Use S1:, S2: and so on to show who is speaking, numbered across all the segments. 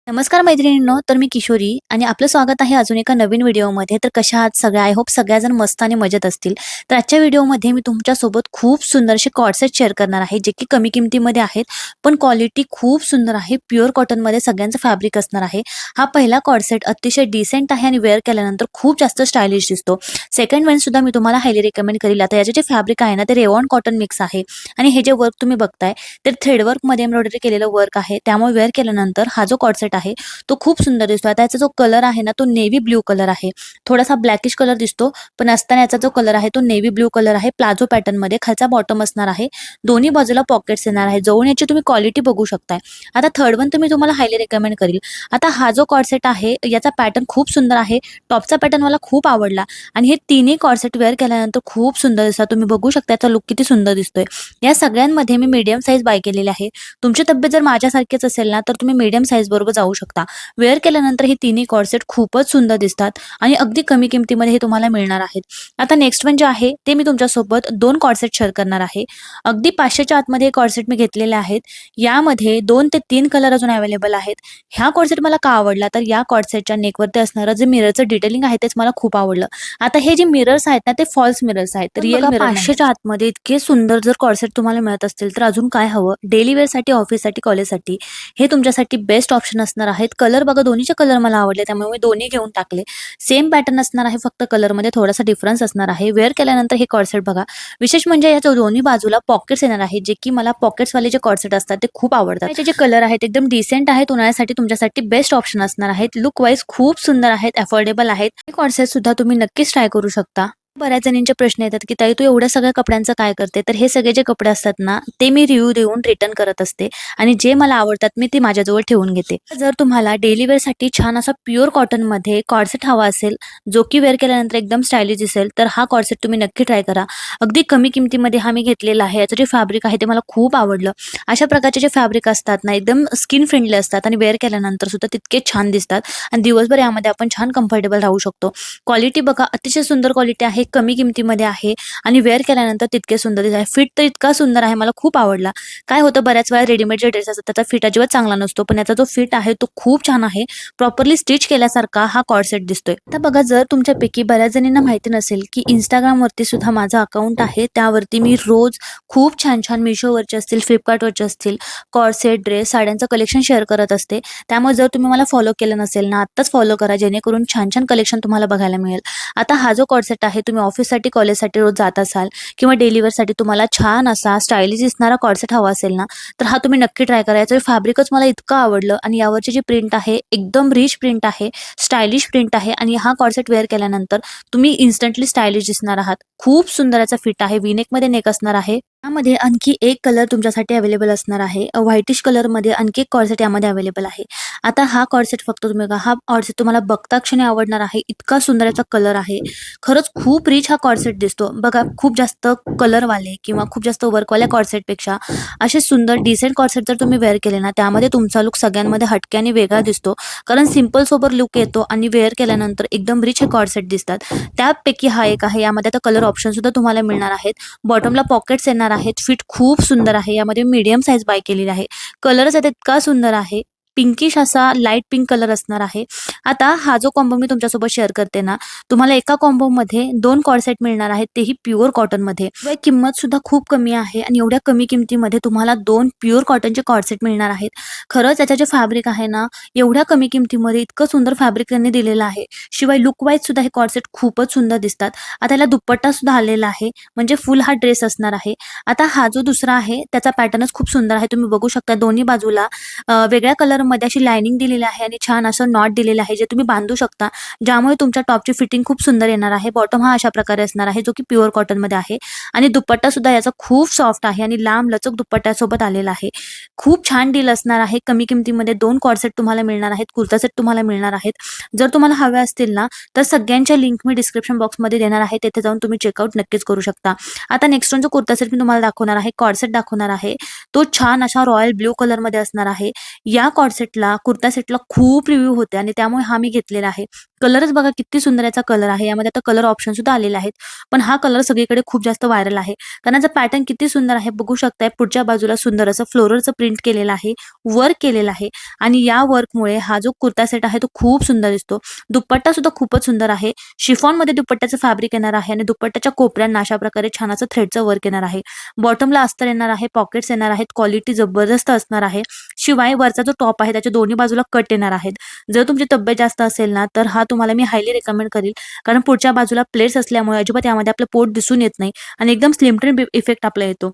S1: नमस्कार मैत्रिणींनो, तर मी किशोरी आणि आपलं स्वागत आहे अजून एका नवीन व्हिडिओमध्ये. तर कशा आहात सगळ्या? आय होप सगळ्याजण मस्त आणि मजेत असतील. तर आजच्या व्हिडिओमध्ये मी तुमच्यासोबत खूप सुंदरसे कॉर्डसेट शेअर करणार आहे, जे की कमी किमतीमध्ये आहेत, पण क्वालिटी खूप सुंदर आहे. प्युअर कॉटनमध्ये सगळ्यांचं फॅब्रिक असणार आहे. हा पहिला कॉर्डसेट अतिशय डिसेंट आहे आणि वेअर केल्यानंतर खूप जास्त स्टायलिश दिसतो. सेकंड वन सुद्धा मी तुम्हाला हायली रिकमेंड करेल. आता याचे जे फॅब्रिक आहे ना, ते रेयॉन कॉटन मिक्स आहे आणि हे जे वर्क तुम्ही बघताय, ते थ्रेडवर्कमध्ये एम्ब्रॉयडरी केलेलं वर्क आहे. त्यामुळे वेअर केल्यानंतर हा जो कॉर्डसेट आहे तो खूप सुंदर दिसतो. आता याचा जो कलर आहे ना, तो नेव्ही ब्ल्यू कलर आहे. थोडासा ब्लॅकिश कलर दिसतो, पण असताना याचा जो कलर आहे तो नेव्ही ब्ल्यू कलर आहे. प्लाझो पॅटर्नमध्ये खालचा बॉटम असणार आहे. दोन्ही बाजूला पॉकेट्स येणार आहे. जवळून याची तुम्ही क्वालिटी बघू शकताय. आता थर्ड वन तुम्ही तुम्हाला हायली रेकमेंड करेल. आता हा जो कॉर्डसेट आहे याचा पॅटर्न खूप सुंदर आहे. टॉपचा पॅटर्न मला खूप आवडला आणि हे तिन्ही कॉर्डसेट वेअर केल्यानंतर खूप सुंदर दिसतात. तुम्ही बघू शकता याचा लुक किती सुंदर दिसतोय. या सगळ्यांमध्ये मी मीडियम साईज बाय केलेली आहे. तुमची तब्येत जर माझ्यासारखीच असेल ना, तर तुम्ही मीडियम साईज बरोबर जाऊ शकता. वेअर केल्यानंतर हे तिन्ही कॉर्डसेट खूपच सुंदर दिसतात आणि अगदी कमी किमतीमध्ये हे तुम्हाला मिळणार आहेत. आता नेक्स्ट वन जे आहे ते मी तुमच्यासोबत 2 कॉर्डसेट शेअर करणार आहे. अगदी 500च्या आतमध्ये हे कॉर्डसेट मी घेतलेले आहेत. यामध्ये 2 ते 3 कलर अजून अवेलेबल आहेत. ह्या कॉर्डसेट मला का आवडला, तर या कॉर्डसेटच्या नेकवरती असणारं जे मिररचं डिटेलिंग आहे तेच मला खूप आवडलं. आता हे जे मिरर्स आहेत ना, ते फॉल्स मिरर्स आहेत. रिअल मिरर 500च्या आतमध्ये इतके सुंदर जर कॉर्डसेट तुम्हाला मिळत असतील तर अजून काय हवं? डेली वेअरसाठी, ऑफिससाठी, कॉलेजसाठी हे तुमच्यासाठी बेस्ट ऑप्शन असणार आहेत. कलर बघा, दोन्हीचे कलर मला आवडले त्यामुळे मी दोन्ही घेऊन टाकले. सेम पॅटर्न असणार आहे, फक्त कलरमध्ये थोडासा डिफरन्स असणार आहे. वेअर केल्यानंतर हे कॉर्डसेट बघा, विशेष म्हणजे याच्या दोन्ही बाजूला पॉकेट्स येणार आहेत, जे की मला पॉकेट्सवाले जे कॉर्डसेट असतात ते खूप आवडतात. याचे जे कलर आहेत एकदम डिसेंट आहेत. उन्हाळ्यासाठी तुमच्यासाठी बेस्ट ऑप्शन असणार आहेत. लुक वाईज खूप सुंदर आहेत, अफोर्डेबल आहेत. हे कॉर्डसेट सुद्धा तुम्ही नक्कीच ट्राय करू शकता. बऱ्याच जणींचे प्रश्न येतात की ताई, तू एवढ्या सगळ्या कपड्यांचं काय करते? तर हे सगळे जे कपडे असतात ना, ते मी रिव्ह्यू देऊन रिटर्न करत असते आणि जे मला आवडतात मी ते माझ्याजवळ ठेवून घेते. जर तुम्हाला डेली वेअरसाठी छान असा प्युअर कॉटनमध्ये कॉर्डसेट हवा असेल, जो की वेअर केल्यानंतर एकदम स्टायलिश दिसेल, तर हा कॉर्डसेट तुम्ही नक्की ट्राय करा. अगदी कमी किमतीमध्ये हा मी घेतलेला आहे. याचं जे फॅब्रिक आहे ते मला खूप आवडलं. अशा प्रकारचे जे फॅब्रिक असतात ना, एकदम स्किन फ्रेंडली असतात आणि वेअर केल्यानंतर सुद्धा तितके छान दिसतात आणि दिवसभर यामध्ये आपण छान कम्फर्टेबल राहू शकतो. क्वालिटी बघा, अतिशय सुंदर क्वालिटी आहे, कमी किमतीमध्ये आहे आणि वेअर केल्यानंतर तितके सुंदर दिसत आहे. फिट तर इतका सुंदर आहे, मला खूप आवडला. काय होतं, बऱ्याच वेळा रेडीमेड जे ड्रेस असतात त्याचा फिट अजिबात चांगला नसतो, पण याचा जो फिट आहे तो खूप छान आहे. प्रॉपरली स्टिच केल्यासारखा हा कॉर्डसेट दिसतोय. आता बघा, जर तुमच्यापैकी बऱ्याच जणींना माहिती नसेल की Instagramवरती सुद्धा माझं अकाउंट आहे. त्यावरती मी रोज खूप छान छान मिशोवरचे असतील, फ्लिपकार्टवरचे असतील, कॉर्डसेट, ड्रेस, साड्यांचं कलेक्शन शेअर करत असते. त्यामुळे जर तुम्ही मला फॉलो केलं नसेल ना, आत्ताच फॉलो करा, जेणेकरून छान छान कलेक्शन तुम्हाला बघायला मिळेल. आता हा जो कॉर्डसेट आहे, तुम्ही ऑफिससाठी, कॉलेजसाठी रोज जात असाल किंवा डेली वेअरसाठी तुम्हाला छान असा स्टायलिश दिसणारा कॉर्डसेट हवा असेल ना, तर हा तुम्ही नक्की ट्राय करा. याचं फॅब्रिकच मला इतकं आवडलं आणि यावरची जी प्रिंट आहे एकदम रिच प्रिंट आहे, स्टायलिश प्रिंट आहे आणि हा कॉर्डसेट वेअर केल्यानंतर तुम्ही इन्स्टंटली स्टायलिश दिसणार आहात. खूप सुंदर याचा फिट आहे. वी-नेकमध्ये नेक असणार आहे. यामध्ये आणखी एक कलर तुमच्यासाठी अवेलेबल असणार आहे. व्हाईटिश कलरमध्ये आणखी एक कॉर्डसेट यामध्ये अवेलेबल आहे. आता हा कॉर्डसेट फक्त तुम्ही बघा, हा कॉर्डसेट तुम्हाला बघता क्षणी आवडणार आहे. इतका सुंदर याचा कलर आहे. खरंच खूप रिच हा कॉर्डसेट दिसतो. बघा, खूप जास्त कलरवाले किंवा खूप जास्त वर्कवाल्या कॉर्डसेटपेक्षा असे सुंदर डिसेंट कॉर्डसेट जर तुम्ही वेअर केले ना, त्यामध्ये तुमचा लुक सगळ्यांमध्ये हटके आणि वेगळा दिसतो. कारण सिंपल सोबर लुक येतो आणि वेअर केल्यानंतर एकदम रिच हे कॉर्डसेट दिसतात. त्यापैकी हा एक आहे. यामध्ये आता कलर ऑप्शन सुद्धा तुम्हाला मिळणार आहेत. बॉटमला पॉकेट्स येणार आहेत. फिट खूप सुंदर आहे. यामध्ये मीडियम साईज बाय केलेली आहे. कलरच आता इतका सुंदर आहे. पिंकिश असा लाईट पिंक कलर असणार आहे. आता हा जो कॉम्बो मी तुमच्यासोबत शेअर करते ना, तुम्हाला एका कॉम्बोमध्ये 2 कॉर्डसेट मिळणार आहेत, तेही प्युअर कॉटनमध्ये. शिवाय किंमत सुद्धा खूप कमी आहे आणि एवढ्या कमी किमतीमध्ये तुम्हाला 2 प्युअर कॉटनचे कॉर्डसेट मिळणार आहेत. खरंच याचं जे फॅब्रिक आहे ना, एवढ्या कमी किमतीमध्ये इतकं सुंदर फॅब्रिक त्यांनी दिलेलं आहे. शिवाय लुक वाईज सुद्धा हे कॉर्डसेट खूपच सुंदर दिसतात. आता याला दुपट्टा सुद्धा आलेला आहे, म्हणजे फुल हा ड्रेस असणार आहे. आता हा जो दुसरा आहे त्याचा पॅटर्नच खूप सुंदर आहे. तुम्ही बघू शकता दोन्ही बाजूला वेगळ्या कलरमध्ये अशी लायनिंग दिलेली आहे आणि छान असं नॉट दिलेलं आहे, जे तुम्ही बांधू शकता, ज्यामुळे तुमच्या टॉपची फिटिंग खूप सुंदर येणार आहे. बॉटम हा अशा प्रकारे असणार आहे, जो की प्युअर कॉटनमध्ये आहे आणि दुपट्टा सुद्धा याचा खूप सॉफ्ट आहे आणि लांब लचक दुपट्ट्यासोबत आलेला आहे. खूप छान डील असणार आहे. कमी किमतीमध्ये 2 कॉर्डसेट तुम्हाला मिळणार आहेत, कुर्ता सेट तुम्हाला मिळणार आहेत. जर तुम्हाला हवे असतील ना, तर सगळ्यांच्या लिंक मी डिस्क्रिप्शन बॉक्समध्ये देणार आहे. तेथे जाऊन तुम्ही चेकआउट नक्कीच करू शकता. आता नेक्स्ट वन जो कुर्ता सेट मी तुम्हाला दाखवणार आहे, कॉर्डसेट दाखवणार आहे, तो छान अशा रॉयल ब्लू कलरमध्ये असणार आहे. या कॉर्सेटला, कुर्ता सेटला खूप रिव्ह्यू होते आणि त्यामुळे हा मी घेतलेला आहे. कलरच बघा किती सुंदर याचा कलर आहे. यामध्ये आता कलर ऑप्शन सुद्धा आलेले आहेत. पण हा कलर सगळीकडे खूप जास्त व्हायरल आहे. कारण याचा पॅटर्न किती सुंदर आहे बघू शकताय. पुढच्या बाजूला सुंदर असं फ्लोरलचं प्रिंट केलेलं आहे, वर्क केलेलं आहे आणि या वर्कमुळे हा जो कुर्ता सेट आहे तो खूप सुंदर दिसतो. दुपट्टा सुद्धा खूपच सुंदर आहे. शिफॉनमध्ये दुपट्ट्याचं फॅब्रिक येणार आहे आणि दुपट्ट्याच्या कोपऱ्यांना अशा प्रकारे छान असं थ्रेडचं वर्क येणार आहे. बॉटमला अस्तर येणार आहे, पॉकेट्स येणार आहेत, क्वालिटी जबरदस्त असणार आहे. शिवाय वरचा जो टॉप आहे त्याच्या दोन्ही बाजूला कट येणार आहेत. जर तुमची तब्येत जास्त असेल ना, तर हा तुम्हाला मी हायली रिकमेंड करेल. कारण पुढच्या बाजूला प्लेट्स असल्यामुळे अजिबात यामध्ये आपलं पोट दिसून येत नाही आणि एकदम स्लिम ट्रिम इफेक्ट आपला येतो.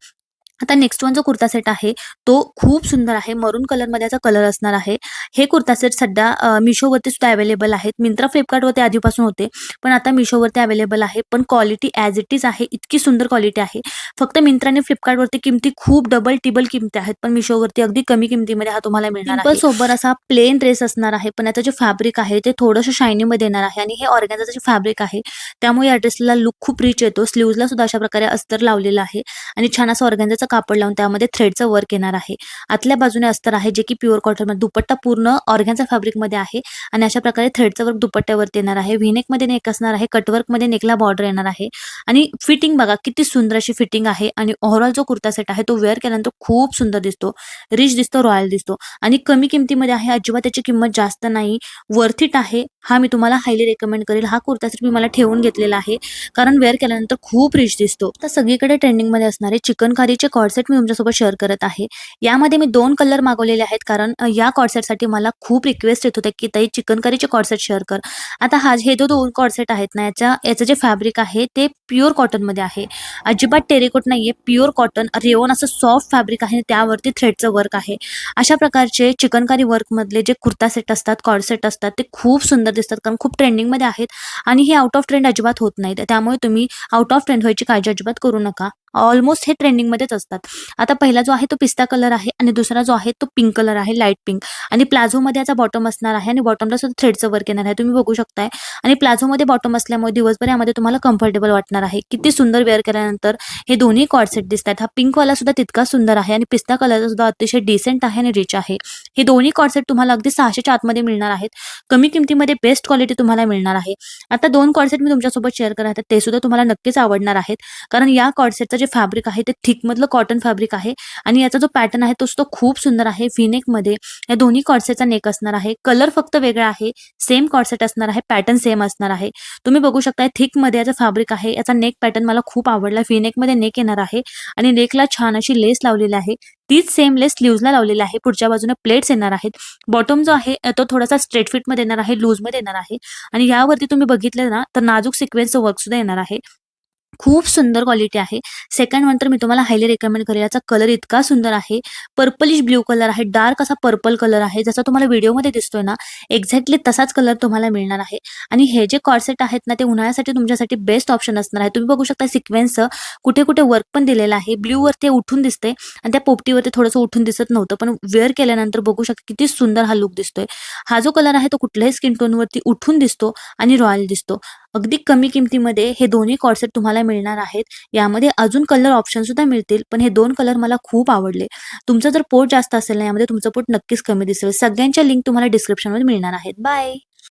S1: आता नेक्स्ट वन जो कुर्ता सेट आहे तो खूप सुंदर आहे. मरून कलरमध्ये याचा कलर असणार आहे. हे कुर्ता सेट सध्या मिशोवरती सुद्धा अवेलेबल आहेत. मिंत्रा, फ्लिपकार्टवरती आधीपासून होते, पण आता मिशोवरती अवेलेबल आहे. पण क्वालिटी ॲज इट इज आहे. इतकी सुंदर क्वालिटी आहे. फक्त मिंत्रा आणि फ्लिपकार्टवरती किमती खूप डबल टिबल किमती आहेत, पण मिशोवरती अगदी कमी किमतीमध्ये हा तुम्हाला मिळणार आहे. सिंपल सोबर असा प्लेन ड्रेस असणार आहे, पण याचं जे फॅब्रिक आहे ते थोडंसं शायनीमध्ये येणार आहे आणि हे ऑर्गॅन्झाचं जे फॅब्रिक आहे त्यामुळे या ड्रेसला लुक खूप रिच येतो. स्लीव्हजला सुद्धा अशा प्रकारे अस्तर लावलेलं आहे आणि छान असं ऑर्गॅन्झाचं कापड लावून त्यामध्ये थ्रेडचं वर्क येणार आहे. आतल्या बाजूने अस्तर आहे जे की प्युअर कॉटनमध्ये. दुपट्टा पूर्ण ऑर्गॅन्झा फॅब्रिकमध्ये आहे आणि अशा प्रकारे थ्रेडचं वर्क दुपट्ट्यावरती येणार आहे. व्हीनेकमध्ये नेक असणार आहे. कटवर्कमध्ये नेकला बॉर्डर येणार आहे आणि फिटिंग बघा किती सुंदर अशी फिटिंग आहे आणि ओव्हरऑल जो कुर्ता सेट आहे तो वेअर केल्यानंतर खूप सुंदर दिसतो, रिच दिसतो, रॉयल दिसतो आणि कमी किमतीमध्ये आहे. अजिबात त्याची किंमत जास्त नाही, वर्थ इट आहे. हा मी तुम्हाला हायली रेकमेंड करेल. हा कुर्ता सेट मी मला ठेवून घेतलेला आहे कारण वेअर केल्यानंतर खूप रिच दिसतो. तर सगळीकडे ट्रेंडिंगमध्ये असणारे चिकनकारीचे कॉर्सेट मी तुमच्यासोबत शेअर करत आहे. यामध्ये मी 2 कलर मागवलेले आहेत कारण या कॉर्सेटसाठी मला खूप रिक्वेस्ट येत होते की ताई चिकनकारीचे कॉर्सेट शेअर कर. आता हे जो 2 कॉर्सेट आहेत ना, याचं जे फॅब्रिक आहे ते प्युअर कॉटनमध्ये आहे. अजिबात टेरिकोट नाहीये, प्युअर कॉटन रेओन असं सॉफ्ट फॅब्रिक आहे. त्यावरती थ्रेडचं वर्क आहे. अशा प्रकारचे चिकनकारी वर्कमधले जे कुर्ता सेट असतात, कॉर्सेट असतात ते खूप सुंदर दिसतात कारण खूप ट्रेंडिंगमध्ये आहेत आणि हे आउट ऑफ ट्रेंड अजिबात होत नाहीत. त्यामुळे तुम्ही आउट ऑफ ट्रेंड व्हायची काळजी अजिबात करू नका. ऑलमोस्ट हे ट्रेंडिंगमध्येच असतात. आता पहिला जो आहे तो पिस्ता कलर आहे आणि दुसरा जो आहे तो पिंक कलर आहे, लाईट पिंक आणि प्लाझोमध्ये याचा बॉटम असणार आहे आणि बॉटमला सुद्धा थ्रेडचं वर्क येणार आहे. तुम्ही बघू शकताय आणि प्लाझोमध्ये बॉटम असल्यामुळे दिवसभर यामध्ये तुम्हाला कम्फर्टेबल वाटणार आहे. किती सुंदर वेअर केल्यानंतर हे दोन्ही कॉर्सेट दिसतात. हा पिंकवाला सुद्धा तितका सुंदर आहे आणि पिस्ता कलरचा सुद्धा अतिशय डिसेंट आहे आणि रिच आहे. हे दोन्ही कॉर्सेट तुम्हाला अगदी 600च्या आतमध्ये मिळणार आहेत. कमी किमतीमध्ये बेस्ट क्वालिटी तुम्हाला मिळणार आहे. आता 2 कॉर्सेट मी तुमच्यासोबत शेअर करत आहे, ते सुद्धा तुम्हाला नक्कीच आवडणार आहेत कारण या कॉर्सेटचं जे फॅब्रिक आहे ते थिकमधलं कॉटन फॅब्रिक आहे आणि याचा जो पॅटर्न आहे तो सुद्धा खूप सुंदर आहे. व्हीनेकमध्ये या दोन्ही कॉर्सेटचा नेक असणार आहे. कलर फक्त वेगळा आहे, सेम कॉर्सेट असणार आहे, पॅटर्न सेम असणार आहे. तुम्ही बघू शकता थिकमध्ये याचं फॅब्रिक आहे. याचा नेक पॅटर्न मला खूप आवडला. व्हीनेकमध्ये नेक येणार आहे आणि नेकला छान अशी लेस लावलेली आहे. तीच सेम लेस स्लीव्हजला लावलेली आहे. पुढच्या बाजूने प्लेट्स येणार आहेत. बॉटम जो आहे तो थोडासा स्ट्रेट फिटमध्ये येणार आहे, लूजमध्ये येणार आहे आणि यावरती तुम्ही बघितलं ना तर नाजूक सिक्वेन्सचं वर्क सुद्धा येणार आहे. खूप सुंदर क्वालिटी आहे. सेकंड वन तर मी तुम्हाला हायली रिकमेंड करेल. याचा कलर इतका सुंदर आहे. पर्पलिश ब्लू कलर आहे. डार्क असा पर्पल कलर आहे. जसा तुम्हाला व्हिडिओमध्ये दिसतोय ना, एक्झॅक्टली तसाच कलर तुम्हाला मिळणार आहे. आणि हे जे कॉर्सेट आहेत ना, ते उन्हाळ्यासाठी तुमच्यासाठी बेस्ट ऑप्शन असणार आहे. तुम्ही बघू शकता सिक्वेन्सचं कुठे-कुठे वर्क पण दिलेलं आहे. ब्लूवर ते उठून दिसते आणि त्या पोपटीवरती थोडंसं उठून दिसत नव्हतं. पण वेअर केल्यानंतर बघू शकता किती सुंदर हा लुक दिसतोय. हा जो कलर आहे तो कुठल्याही स्किन टोनवरती उठून दिसतो आणि रॉयल दिसतो. अगदी कमी किमतीमध्ये हे दोन्ही कॉर्सेट तुम्हाला मिळणार आहेत. यामध्ये अजून कलर ऑप्शन सुद्धा मिळतील, पण हे 2 कलर मला खूप आवडले. तुमचं जर पोट जास्त असेल ना, यामध्ये तुमचं पोट नक्कीच कमी दिसेल. सगळ्यांच्या लिंक तुम्हाला डिस्क्रिप्शनमध्ये मिळणार आहेत. बाय.